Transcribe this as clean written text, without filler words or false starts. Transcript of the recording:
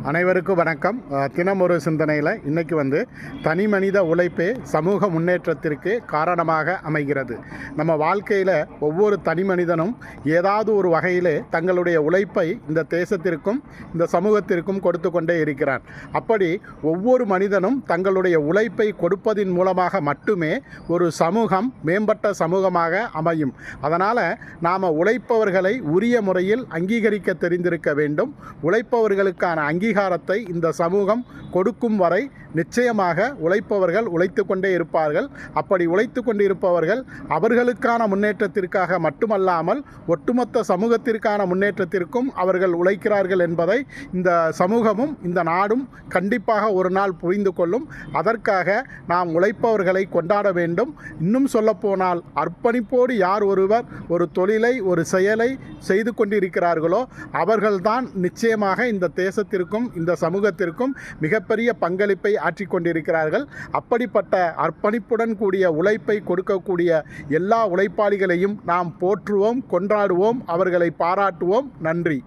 அனைவருக்கும் வணக்கம். தினம் ஒரு சிந்தனையில் இன்றைக்கி தனி மனித உழைப்பே சமூக முன்னேற்றத்திற்கு காரணமாக அமைகிறது. நம்ம வாழ்க்கையில் ஒவ்வொரு தனி மனிதனும் ஏதாவது ஒரு வகையில் தங்களுடைய உழைப்பை இந்த தேசத்திற்கும் இந்த சமூகத்திற்கும் கொடுத்து கொண்டே இருக்கிறார். அப்படி ஒவ்வொரு மனிதனும் தங்களுடைய உழைப்பை கொடுப்பதின் மூலமாக மட்டுமே ஒரு சமூகம் மேம்பட்ட சமூகமாக அமையும். அதனால் நாம் உழைப்பவர்களை உரிய முறையில் அங்கீகரிக்க தெரிந்திருக்க வேண்டும். உழைப்பவர்களுக்கான அங்கீகாரத்தை இந்த சமூகம் கொடுக்கும் வரை நிச்சயமாக உழைப்பவர்கள் உழைத்து கொண்டே இருப்பார்கள். அப்படி உழைத்து கொண்டிருப்பவர்கள் அவர்களுக்கான முன்னேற்றத்திற்காக மட்டுமல்லாமல் ஒட்டுமொத்த சமூகத்திற்கான முன்னேற்றத்திற்கும் அவர்கள் உழைக்கிறார்கள் என்பதை இந்த சமூகமும் இந்த நாடும் கண்டிப்பாக ஒரு நாள் புரிந்து கொள்ளும். அதற்காக நாம் உழைப்பவர்களை கொண்டாட வேண்டும். இன்னும் சொல்லப்போனால் அர்ப்பணிப்போடு யார் ஒருவர் ஒரு தொழிலை ஒரு செயலை செய்து கொண்டிருக்கிறார்களோ அவர்கள்தான் நிச்சயமாக இந்த தேசத்திற்கும் இந்த சமூகத்திற்கும் மிகப்பெரிய பங்களிப்பை ஆற்றிக்கொண்டிருக்கிறார்கள். அப்படிப்பட்ட அர்ப்பணிப்புடன் கூடிய உழைப்பை கொடுக்கக்கூடிய எல்லா உழைப்பாளிகளையும் நாம் போற்றுவோம், கொண்டாடுவோம், அவர்களை பாராட்டுவோம். நன்றி.